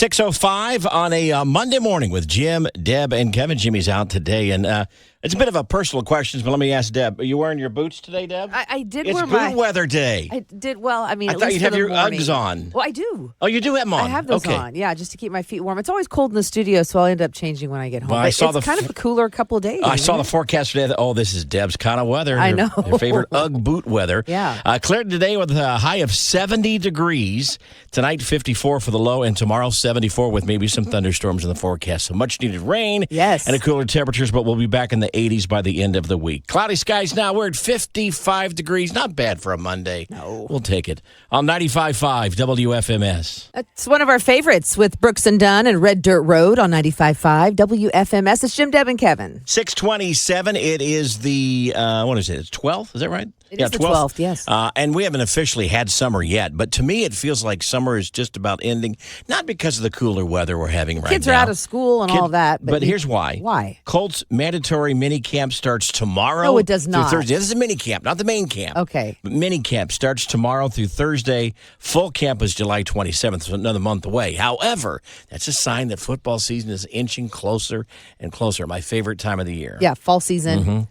6:05 on a Monday morning with Jim, Deb, and Kevin. Jimmy's out today, and it's a bit of a personal question, but let me ask Deb. Are you wearing your boots today, Deb? I did it's wear boot weather day. I did, well, I mean, I at thought least you'd for have the your morning. Uggs on. Well, I do. Oh, you do have them on? I have those okay. on, yeah, just to keep my feet warm. It's always cold in the studio, so I'll end up changing when I get home. Well, But it's kind of a cooler couple of days. I saw the forecast today. This is Deb's kind of weather. I know. Your favorite Ugg boot weather. Yeah. Cleared today with a high of 70 degrees. Tonight, 54 for the low, and tomorrow, 74 with maybe some thunderstorms in the forecast. So much needed rain. Yes. And cooler temperatures, but we'll be back in the 80s by the end of the week. Cloudy skies now. We're at 55 degrees. Not bad for a Monday. No. We'll take it. On 95.5 WFMS. It's one of our favorites with Brooks and Dunn and Red Dirt Road on 95.5 WFMS. It's Jim, Deb, and Kevin. 6:27. It is the, what is it? It's 12th? Is that right? It is the 12th, yes. And we haven't officially had summer yet, but to me it feels like summer is just about ending, not because of the cooler weather we're having right now. Kids are out of school and all that. But here's why. Why? Colts mandatory mini camp starts tomorrow. No, it does through not. Thursday. This is a mini camp, not the main camp. Okay. But mini camp starts tomorrow through Thursday. Full camp is July 27th, so another month away. However, that's a sign that football season is inching closer and closer. My favorite time of the year. Yeah, fall season.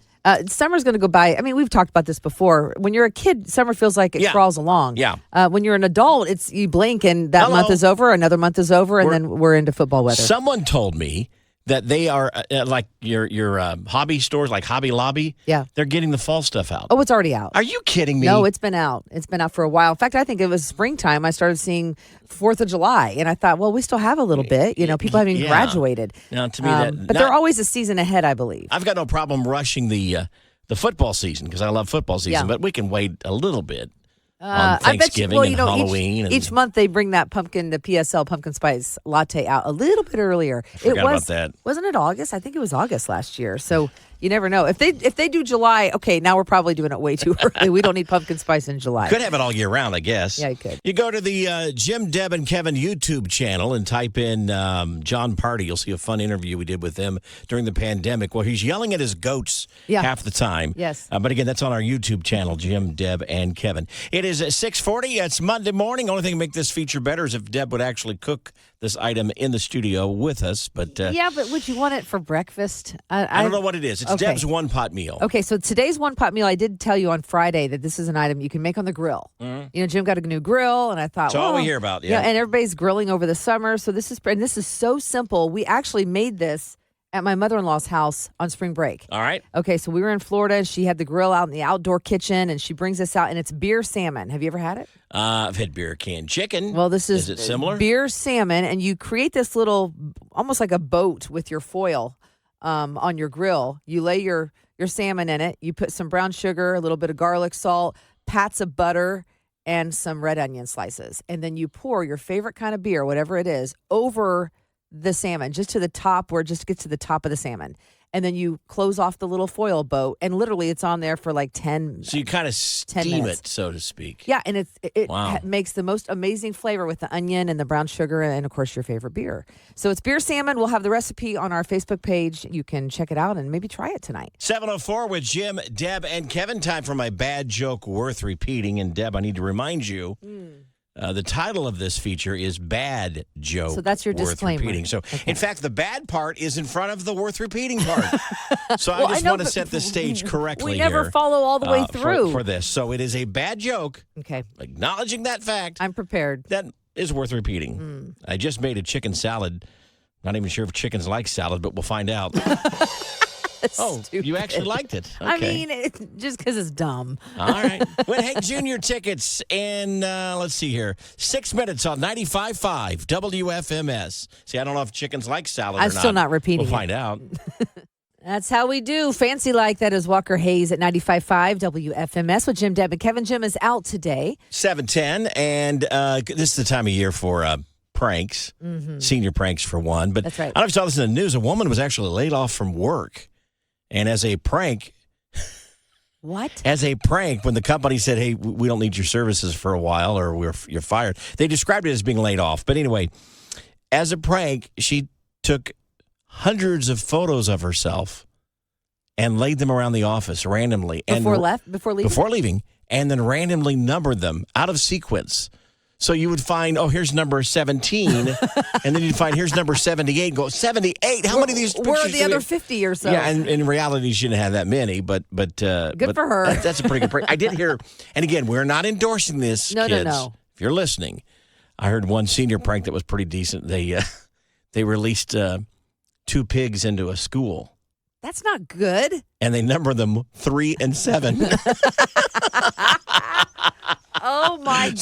Summer's going to go by. I mean, we've talked about this before. When you're a kid, summer feels like it crawls along. Yeah. When you're an adult, it's you blink and that month is over, another month is over, and then we're into football weather. Someone told me that they are like your hobby stores, like Hobby Lobby. Yeah. They're getting the fall stuff out. Oh, it's already out. Are you kidding me? No, it's been out. It's been out for a while. In fact, I think it was springtime. I started seeing 4th of July, and I thought, well, we still have a little bit. You know, people haven't even graduated. Now, to me, but they're always a season ahead, I believe. I've got no problem rushing the football season because I love football season, but we can wait a little bit. On Thanksgiving and Halloween. Each month they bring that the PSL pumpkin spice latte out a little bit earlier. I forgot about that. Wasn't it August? I think it was August last year. So you never know. If they do July, okay, now we're probably doing it way too early. We don't need pumpkin spice in July. Could have it all year round, I guess. Yeah, you could. You go to the Jim, Deb, and Kevin YouTube channel and type in John Party. You'll see a fun interview we did with him during the pandemic. Well, he's yelling at his goats half the time. Yes. But again, that's on our YouTube channel, Jim, Deb, and Kevin. It is at 6:40. It's Monday morning. Only thing to make this feature better is if Deb would actually cook this item in the studio with us. But yeah, but would you want it for breakfast? I don't know what it is. It's Deb's one-pot meal. Okay, so today's one-pot meal, I did tell you on Friday that this is an item you can make on the grill. Mm-hmm. You know, Jim got a new grill, and I thought, that's all we hear about, yeah. And everybody's grilling over the summer, so this is so simple. We actually made this at my mother-in-law's house on spring break. All right. Okay, so we were in Florida, and she had the grill out in the outdoor kitchen, and she brings us out, and it's beer salmon. Have you ever had it? I've had beer canned chicken. Well, this is it similar? Beer salmon, and you create this little, almost like a boat with your foil on your grill. You lay your salmon in it. You put some brown sugar, a little bit of garlic salt, pats of butter, and some red onion slices. And then you pour your favorite kind of beer, whatever it is, over the salmon, just to the top where it just gets to the top of the salmon. And then you close off the little foil boat, and literally it's on there for like 10 So you kind of steam it, so to speak. Yeah, and it makes the most amazing flavor with the onion and the brown sugar and, of course, your favorite beer. So it's beer salmon. We'll have the recipe on our Facebook page. You can check it out and maybe try it tonight. 7:04 with Jim, Deb, and Kevin. Time for my bad joke worth repeating. And, Deb, I need to remind you, the title of this feature is Bad Joke. So that's your worth disclaimer. Repeating. So, okay. In fact, the bad part is in front of the worth repeating part. So I just want to set the stage correctly We never follow all the way through. For this. So it is a bad joke. Okay. Acknowledging that fact. I'm prepared. That is worth repeating. I just made a chicken salad. Not even sure if chickens like salad, but we'll find out. Oh, Stupid. You actually liked it. Okay. I mean, just because it's dumb. All right. Win Hank Jr. tickets in, let's see here, 6 minutes on 95.5 WFMS. See, I don't know if chickens like salad or not. I'm still not repeating We'll find out. That's how we do. Fancy Like That is Walker Hayes at 95.5 WFMS with Jim, Deb, and Kevin. Jim is out today. 7:10, and this is the time of year for pranks, senior pranks for one. But that's right. I don't know if you saw this in the news. A woman was actually laid off from work. And as a prank, what? As a prank, when the company said, hey, we don't need your services for a while or you're fired, they described it as being laid off. But anyway, as a prank, she took hundreds of photos of herself and laid them around the office randomly. Before leaving? Before leaving, and then randomly numbered them out of sequence. So you would find, here's number 17, and then you'd find, here's number 78, and go, 78? How many of these pictures Where are the do we other 50 or so? Yeah, and in reality, she didn't have that many, but Good for her. That's a pretty good prank. I did hear, and again, we're not endorsing this, No. kids. If you're listening, I heard one senior prank that was pretty decent. They released 2 pigs into a school. That's not good. And they number them 3 and 7. Oh my god!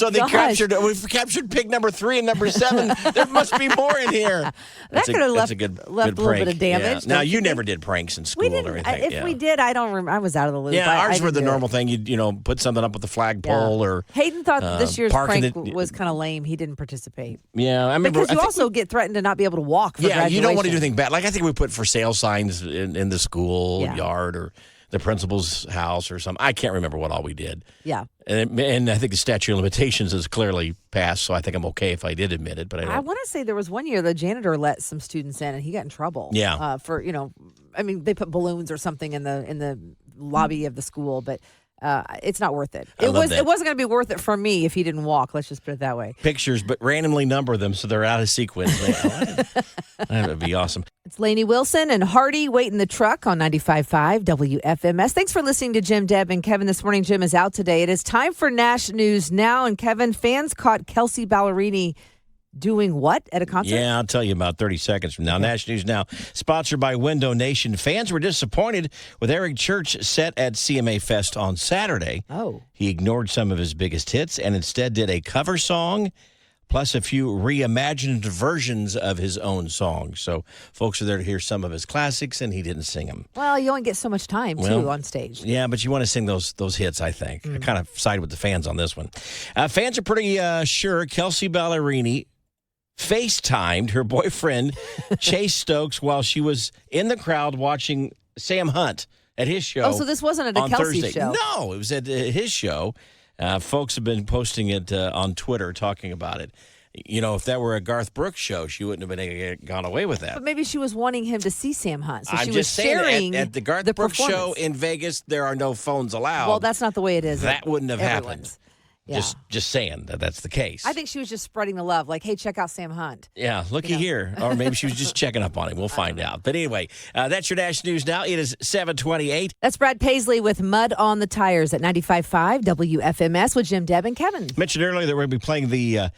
So we've captured pig number 3 and number 7. There must be more in here. That could have left a good a little prank. bit of damage. Yeah. Now you never did pranks in school We didn't. or anything. If we did, I don't remember. I was out of the loop. Yeah, I ours were didn't the do normal it. thing. You put something up with the flagpole or Hayden thought this year's parking prank was kind of lame. He didn't participate. Yeah, I remember. Because you also get threatened to not be able to walk for graduation. You don't want to do anything bad. Like I think we put for sale signs in the school yard or the principal's house or something. I can't remember what all we did. Yeah. And I think the statute of limitations is clearly passed, so I think I'm okay if I did admit it. But I want to say there was one year the janitor let some students in and he got in trouble. Yeah. For they put balloons or something in the lobby of the school, but it's not worth it. It wasn't going to be worth it for me if he didn't walk. Let's just put it that way. Pictures, but randomly number them so they're out of sequence. That would be awesome. It's Lainey Wilson and Hardy waiting the truck on 95.5 WFMS. Thanks for listening to Jim, Deb, and Kevin this morning. Jim is out today. It is time for Nash News Now. And Kevin, fans caught Kelsey Ballerini doing what at a concert? Yeah, I'll tell you about 30 seconds from now. Okay. Nash News Now, sponsored by Window Nation. Fans were disappointed with Eric Church set at CMA Fest on Saturday. Oh. He ignored some of his biggest hits and instead did a cover song plus a few reimagined versions of his own songs. So folks are there to hear some of his classics, and he didn't sing them. Well, you only get so much time, too, on stage. Yeah, but you want to sing those hits, I think. I kind of side with the fans on this one. Fans are pretty sure Kelsey Ballerini FaceTimed her boyfriend, Chase Stokes, while she was in the crowd watching Sam Hunt at his show. Oh, so this wasn't at a Kelsey Thursday. show? No, it was at his show. Folks have been posting it on Twitter, talking about it. You know, if that were a Garth Brooks show, she wouldn't have been gone away with that. But maybe she was wanting him to see Sam Hunt. So I'm she just was saying, sharing at the Garth Brooks show in Vegas, there are no phones allowed. Well, that's not the way it is. That wouldn't have happened. Yeah. Just saying that's the case. I think she was just spreading the love, like, hey, check out Sam Hunt. Yeah, looky here. Or maybe she was just checking up on him. We'll find out. But anyway, that's your Nash News Now. It is 7:28. That's Brad Paisley with Mud on the Tires at 95.5 WFMS with Jim, Deb, and Kevin. Mentioned earlier that we're going to be playing the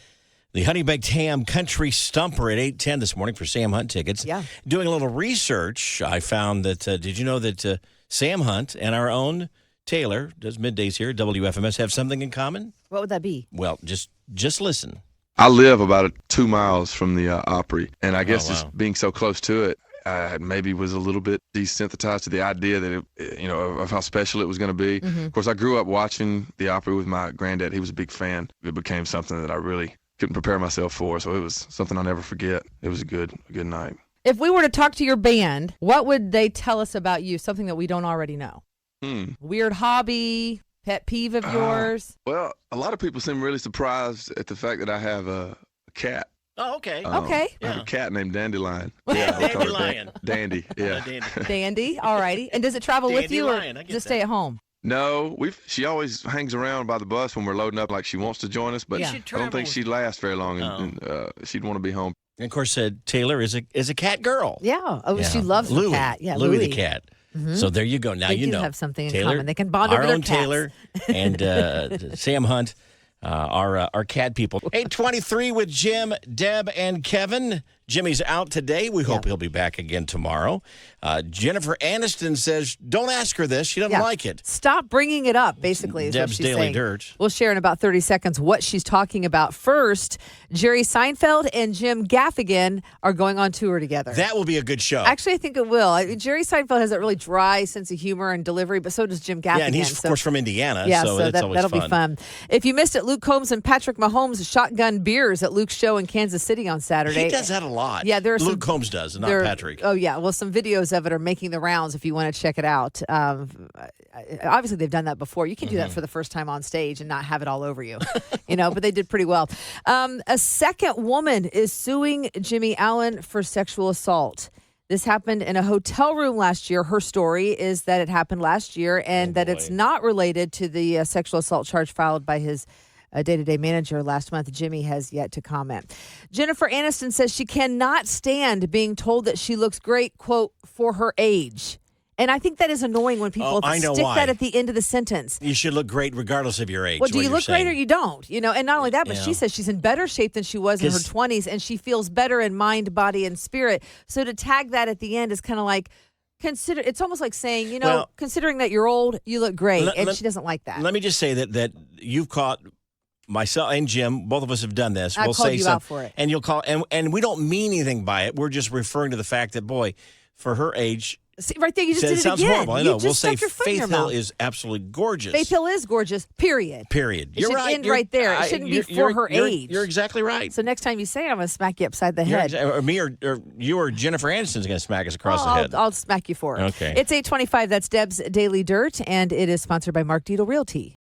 Honey Baked Ham Country Stumper at 8:10 this morning for Sam Hunt tickets. Yeah. Doing a little research, I found that, did you know that Sam Hunt and our own Taylor, does middays here at WFMS, have something in common? What would that be? Well, just listen. I live about 2 miles from the Opry, and I guess wow. just being so close to it, I maybe was a little bit desensitized to the idea that of how special it was going to be. Mm-hmm. Of course, I grew up watching the Opry with my granddad. He was a big fan. It became something that I really couldn't prepare myself for, so it was something I'll never forget. It was a good night. If we were to talk to your band, what would they tell us about you? Something that we don't already know. Weird hobby, pet peeve of yours? Well, a lot of people seem really surprised at the fact that I have a cat. Oh, okay. Okay. I have a cat named Dandelion. Yeah, Dandelion. Dandy, yeah. Dandy, all righty. And does it travel with you or Dandelion, I get just stay at home? No, she always hangs around by the bus when we're loading up, like she wants to join us, but Yeah. I don't think she'd last very long, and she'd want to be home. And of course, Taylor is a cat girl. Yeah. Oh, Yeah. she loves Louie. the cat. Yeah, Louie the cat. So there you go. Now They you do know. have something in Taylor, common. They can bond our over their own cats. Taylor and Sam Hunt, our cat people. 8:23 with Jim, Deb, and Kevin. Jimmy's out today. We hope he'll be back again tomorrow. Jennifer Aniston says, don't ask her this. She doesn't like it. Stop bringing it up, basically, is Deb's what she's Daily saying. Dirt. We'll share in about 30 seconds what she's talking about. First, Jerry Seinfeld and Jim Gaffigan are going on tour together. That will be a good show. Actually, I think it will. Jerry Seinfeld has that really dry sense of humor and delivery, but so does Jim Gaffigan. Yeah, and he's, of course, from Indiana, Yeah, so so it's always that'll fun. be fun. If you missed it, Luke Combs and Patrick Mahomes shotgun beers at Luke's show in Kansas City on Saturday. He does that a lot. Yeah, there are Luke Combs does, not Patrick. Oh, yeah. Well, some videos of it are making the rounds if you want to check it out. Obviously, they've done that before. You can do that for the first time on stage and not have it all over you, but they did pretty well. A second woman is suing Jimmy Allen for sexual assault. This happened in a hotel room last year. Her story is that it happened last year and that it's not related to the sexual assault charge filed by his day-to-day manager last month. Jimmy has yet to comment. Jennifer Aniston says she cannot stand being told that she looks great, quote, for her age. And I think that is annoying when people stick that at the end of the sentence. You should look great regardless of your age. Well, do you look great or you don't? And not only that, but she says she's in better shape than she was in her 20s, and she feels better in mind, body, and spirit. So to tag that at the end is kind of like, it's almost like saying, considering that you're old, you look great, and she doesn't like that. Let me just say that you've caught myself and Jim, both of us have done this. We'll say out for it. And you'll call, and we don't mean anything by it. We're just referring to the fact that, boy, for her age, see, right there, you just did it sounds again. Horrible. I know. We'll say Faith Hill is absolutely gorgeous. Faith Hill is gorgeous, period. You're should right. end right there. It shouldn't be for her age. You're exactly right. So next time you say it, I'm going to smack you upside the head. Or me or you or Jennifer Aniston's going to smack us across the head. I'll smack you for it. Okay. It's 8:25. That's Deb's Daily Dirt, and it is sponsored by Mark Dietel Realty.